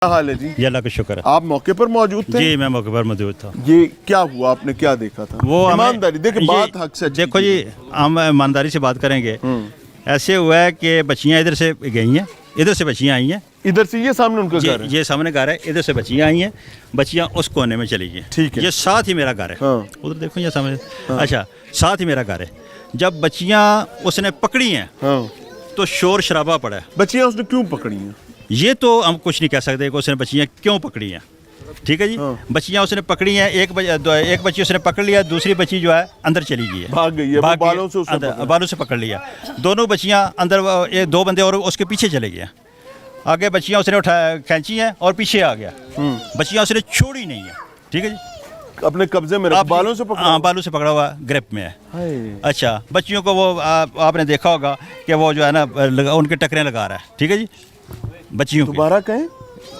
क्या हाल है जी? ये अल्लाह का शुक्र है। आप मौके पर मौजूद थे? जी मैं मौके पर मौजूद था। ये क्या हुआ, आपने क्या देखा था? वो ईमानदारी देखिए, बात हक से देखो जी, हम ईमानदारी से बात करेंगे। ऐसे हुआ है कि बच्चियाँ इधर से गई हैं, इधर से बच्चियाँ आई हैं, इधर से ये सामने उनका घर है। ये सामने घर है, इधर से बच्चियाँ आई हैं, बच्चियाँ उस कोने में चली गई। ठीक है। ये साथ ही मेरा घर है। हाँ। उधर देखो ये सामने। अच्छा, साथ ही मेरा घर है। जब बच्चियाँ उसने पकड़ी हैं हाँ। तो शोर शराबा पड़ा है। बच्चियाँ उसने क्यों पकड़ी हैं? ये तो हम कुछ नहीं कह सकते कि उसने बच्चियाँ क्यों पकड़ी हैं। ठीक है जी। हाँ। बच्चियाँ उसने पकड़ी हैं, एक बच्ची उसने पकड़ लिया, दूसरी बच्ची जो है अंदर चली गई है, भाग गई है, वो बालों से उसने पकड़ा। बालों से पकड़ लिया। दोनों बच्चियाँ अंदर, दो बंदे और उसके पीछे चले गए। आगे बच्चियाँ उसने उठा खींची हैं और पीछे आ गया। बच्चियाँ उसने छोड़ी नहीं है। ठीक है जी। अपने कब्जे में रख, बालों से पकड़ा? हाँ, बालों से पकड़ा हुआ ग्रिप में है। हाय। अच्छा, बच्चियों को वो आपने देखा होगा कि वो जो है ना उनके टकरें लगा रहा है। ठीक है जी। बच्चियों की दोबारा कहें,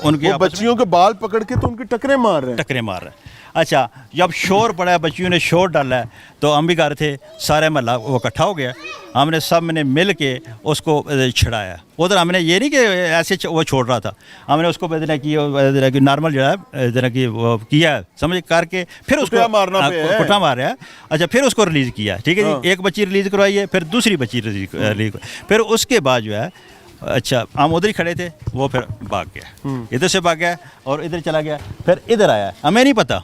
उनकी वो बच्चियों के बाल पकड़ के तो उनकी टकरे मार रहे हैं। टकरे मार रहा है। अच्छा, जब शोर पड़ा है, बच्चियों ने शोर डाला है, तो हम भी घर थे, सारे महल्ला वो इकट्ठा हो गया। हमने सब ने मिल के उसको छिड़ाया। उधर हमने ये नहीं कि ऐसे वो छोड़ रहा था, हमने उसको कि नॉर्मल जो है कि वो किया है, समझ करके फिर उसको कुटा मार रहा है। अच्छा, फिर उसको रिलीज़ किया। ठीक है जी। एक बच्ची रिलीज़ करवाई है, फिर दूसरी बच्ची रिलीज, फिर उसके बाद जो है, अच्छा, हम उधर ही खड़े थे, वो फिर भाग गया, इधर से भाग गया और इधर चला गया, फिर इधर आया। हमें नहीं पता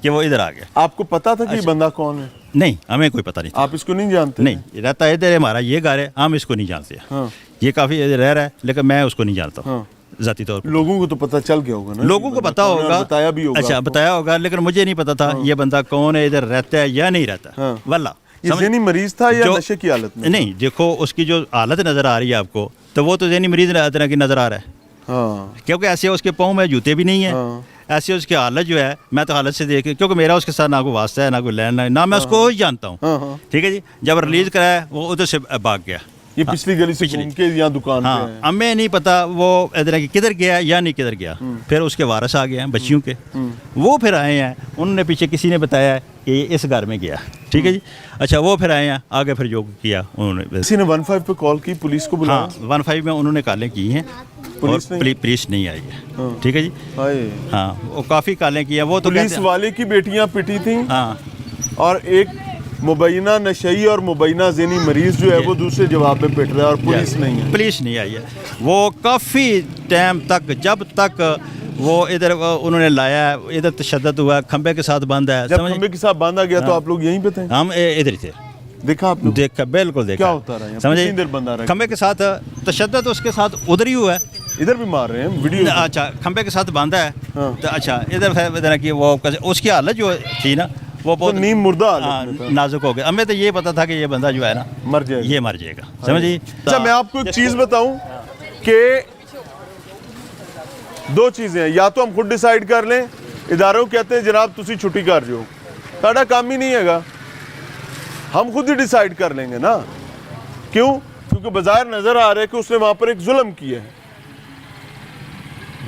कि वो इधर आ गया। आपको पता था कि ये बंदा कौन है? नहीं, हमें कोई पता नहीं था। आप इसको नहीं जानते? नहीं, रहता है इधर, हमारा ये घर है, हम इसको नहीं जानते। हाँ। ये काफ़ी रह रहा है, लेकिन मैं उसको नहीं जानता। हाँ। जाती तौर पर लोगों को तो पता चल गया होगा ना? लोगों को पता होगा, बताया भी होगा। अच्छा, बताया होगा, लेकिन मुझे नहीं पता था ये बंदा कौन है, इधर रहता है या नहीं रहता। वल्ला ये ज़हनी मरीज था या नशे की हालत में? नहीं, देखो उसकी जो हालत नज़र आ रही है आपको, तो वो तो ज़हनी मरीज तरह की नज़र आ रहा है। हाँ। क्योंकि ऐसे उसके पाँव में जूते भी नहीं है। हाँ। ऐसे उसकी हालत जो है, मैं तो हालत से देख, क्योंकि मेरा उसके साथ ना कोई वास्ता है, ना कोई लैंड, ना मैं उसको ही जानता हूँ। हाँ। ठीक है जी। जब रिलीज़ कराया, वो उधर से भाग गया। ये पिछली गली से घूम के यहाँ दुकान पे हाँ, है। हमें नहीं पता वो इधर किधर गया या नहीं किधर गया। फिर उसके वारस आ गए हैं बच्चियों के, वो फिर आए हैं, उन्होंने पीछे किसी ने बताया कि ये इस घर में गया। ठीक है जी। अच्छा, वो फिर आए हैं, आगे फिर जो किया उन्होंने। किसी ने 15 पे कॉल की, पुलिस को बुलाया? हाँ, 15 में उन्होंने कॉलें की हैं और पुलिस नहीं आई है। ठीक है जी। हाँ, वो काफ़ी कॉलें की हैं। वो तो पुलिस वाले की बेटियां पिटी थी। हाँ। और एक मुबैना नशई और मुबैना ज़हनी मरीज जो है वो दूसरे जवाब में पिट रहा है और पुलिस नहीं है। पुलिस नहीं आई है। वो काफ़ी टाइम तक, जब तक वो इधर उन्होंने लाया, इधर तशद्दुद हुआ, खंबे के साथ बांधा है। जब खंबे के साथ बांधा गया तो आप लोग यहीं पे थे? हम इधर ही थे। देखा आपने? देखा, बिल्कुल देखा। क्या होता रहा है? समझे, खंबे के साथ तशद्दुद उसके साथ उधर ही हुआ है। इधर भी मार रहे हैं वीडियो। अच्छा, खंबे के साथ बांधा है। हाँ। तो अच्छा, इधर की वो उसकी हालत जो थी ना, वो बहुत नीम मुर्दा हालत में था। नाजुक हो गया। हमें तो ये पता था कि ये बंदा जो है ना मर जाएगा, ये मर जाएगा। समझिए। अच्छा, मैं आपको एक चीज़ बताऊं कि दो चीज़ें हैं, या तो हम खुद डिसाइड कर लें, इदारों कहते हैं जनाब तुसी छुट्टी कर जो, साडा काम ही नहीं हैगा, हम खुद ही डिसाइड कर लेंगे ना। क्यों? क्योंकि बाजार नजर आ रहा है कि उसने वहां पर एक जुल्म किया है।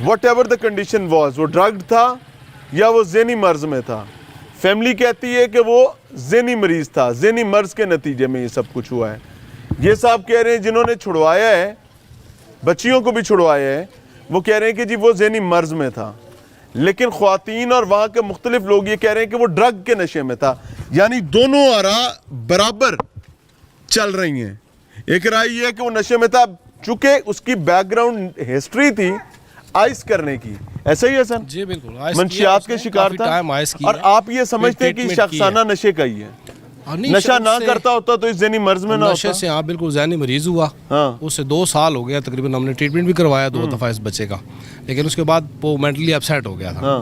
What ever the condition was, वो ड्रग्ड था या वो ज़हनी मर्ज में था। फैमिली कहती है कि वो ज़हनी मरीज था, ज़हनी मर्ज के नतीजे में ये सब कुछ हुआ है। ये साहब कह रहे हैं जिन्होंने छुड़वाया है, बच्चियों को भी छुड़वाया है, वो कह रहे हैं कि जी वो ज़हनी मर्ज में था। लेकिन ख्वातीन और वहाँ के मुख्तलिफ लोग ये कह रहे हैं कि वो ड्रग के नशे में था। यानी दोनों आरा बराबर चल रही हैं। एक राय ये है कि वो नशे में था, चूंकि उसकी बैकग्राउंड हिस्ट्री थी आइस करने की। ऐसा ही है सर? जी बिल्कुल, मंशियात के शिकार था। और आप ये समझते हैं कि शख्साना नशे का ही है? नशा ना करता होता तो इस ज़हनी मर्ज में ना होता? नशे से हाँ बिल्कुल ज़हनी मरीज हुआ। हाँ। उससे 2 साल हो गया तकरीबन, हमने ट्रीटमेंट भी करवाया 2 दफ़ा इस बच्चे का, लेकिन उसके बाद वो मेंटली अपसेट हो गया था। हाँ।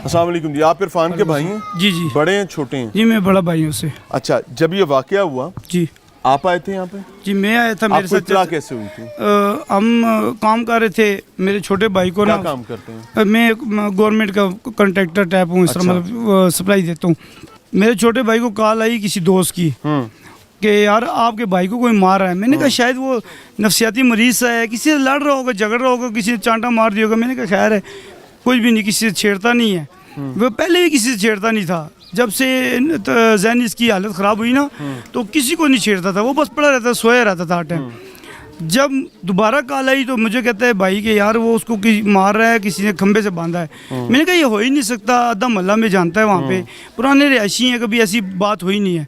अस्सलाम वालेकुम जी, आप इरफान के भाई हैं? जी जी। बड़े हैं छोटे हैं? जी मैं बड़ा भाई हूँ उससे। अच्छा, जब ये वाकया हुआ जी आप आए थे यहाँ पे? जी मैं आया था। मेरे आपको साथ इत्तला कैसे हुई थी? हम काम कर रहे थे। मेरे छोटे भाई को क्या ना, काम करते हैं? मैं गवर्नमेंट का कॉन्ट्रैक्टर टाइप हूँ, इस तरह मतलब सप्लाई देता हूँ। मेरे छोटे भाई को कॉल आई किसी दोस्त की कि यार आपके भाई को कोई मार रहा है। मैंने कहा शायद वो नफसियाती मरीज सा है, किसी से लड़ रहा होगा, झगड़ रहा होगा, किसी ने चांटा मार दिया होगा। मैंने कहा खैर है, कुछ भी नहीं, किसी से छेड़ता नहीं है। वो पहले भी किसी से छेड़ता नहीं था। जब से ज़हनी इसकी हालत ख़राब हुई ना, तो किसी को नहीं छेड़ता था, वो बस पड़ा रहता, सोया रहता था हर टाइम। जब दोबारा कॉल आई तो मुझे कहता है भाई कि यार वो उसको मार रहा है, किसी ने खंबे से बांधा है। मैंने कहा ये हो ही नहीं सकता, आधा मोहल्ला में जानता है वहाँ पे, पुराने रिहायशी हैं, कभी ऐसी बात हुई नहीं है।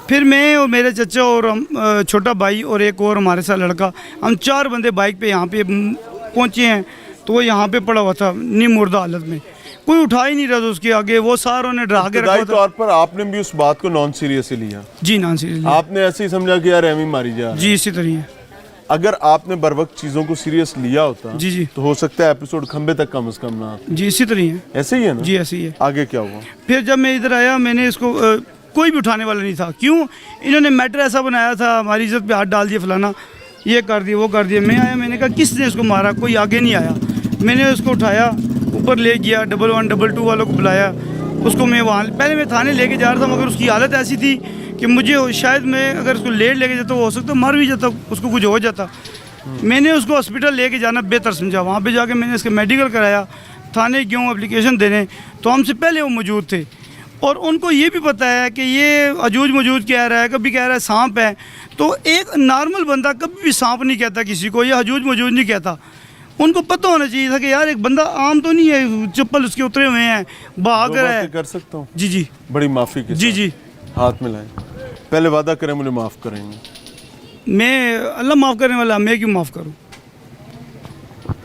फिर मैं और मेरे चचा और हम छोटा भाई और एक और हमारे साथ लड़का, हम 4 बंदे बाइक पे यहाँ पे पहुँचे हैं। तो वो यहाँ पे पड़ा हुआ था नीम मुर्दा हालत में, कोई उठा ही नहीं रहा था उसके आगे, वो सारों ने डरा के रखा था। तौर पर आपने भी उस बात को नॉन सीरियसली लिया? जी नॉन सीरियस, आपने ऐसे ही समझा कि यार एमी मारी जा रहा है। जी इसी तरह है। अगर आपने बर वक्त चीजों को सीरियस लिया होता जी जी, तो हो सकता है एपिसोड खंबे तक कम से कम ना आता। जी इसी तरह है। ऐसे ही है ना? जी ऐसे ही है। आगे क्या हुआ? फिर जब मैं इधर आया, मैंने इसको कोई भी उठाने वाला नहीं था। क्यों? इन्होंने मैटर ऐसा बनाया था, हमारी इज्जत पे हाथ डाल दिया, फलाना ये कर दिया वो कर दिया। मैं आया, मैंने कहा किसने इसको मारा? कोई आगे नहीं आया। मैंने उसको उठाया, ऊपर ले गया, 112 122 वालों को बुलाया। उसको मैं वहाँ पहले मैं थाने लेके जा रहा था, मगर उसकी हालत ऐसी थी कि मुझे शायद मैं अगर उसको लेट लेके जाता हो सकता मर भी जाता, उसको कुछ हो जाता। मैंने उसको हॉस्पिटल लेके जाना बेहतर समझा। वहाँ पे जाके मैंने इसका मेडिकल कराया। थाने गया एप्लीकेशन देने, तो हमसे पहले वो मौजूद थे और उनको ये भी पता है कि ये अजूज मौजूद कह रहा है, कभी कह रहा है सांप है। तो एक नॉर्मल बंदा कभी भी सांप नहीं कहता किसी को, या हजूज मौजूद नहीं कहता। उनको पता होना चाहिए था कि यार एक बंदा आम तो नहीं है, चप्पल उसके उतरे हुए हैं, भाग रहा है। कर सकता हूँ? जी जी, बड़ी माफी के जी साथ। जी। हाथ मिलाएं, पहले वादा करें मुझे माफ करेंगे। मैं अल्लाह माफ़ करने वाला, मैं क्यों माफ़ करूँ?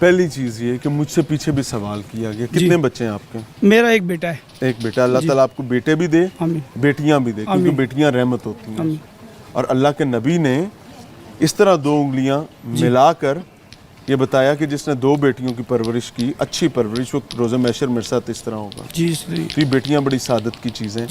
पहली चीज ये कि मुझसे पीछे भी सवाल किया गया, कितने बच्चे हैं आपके? मेरा एक बेटा है। एक बेटा। अल्लाह ताला आपको बेटे भी दे, आमीन। बेटियां भी दे, क्योंकि आमीन। बेटियां रहमत होती हैं। आमीन। और अल्लाह के नबी ने इस तरह 2 उंगलियां मिलाकर ये बताया कि जिसने 2 बेटियों की परवरिश की, अच्छी परवरिश, वो रोज़े महशर मेरे साथ इस तरह होगा। जी सही। तो ये बेटियां बड़ी सादत की चीज़ें।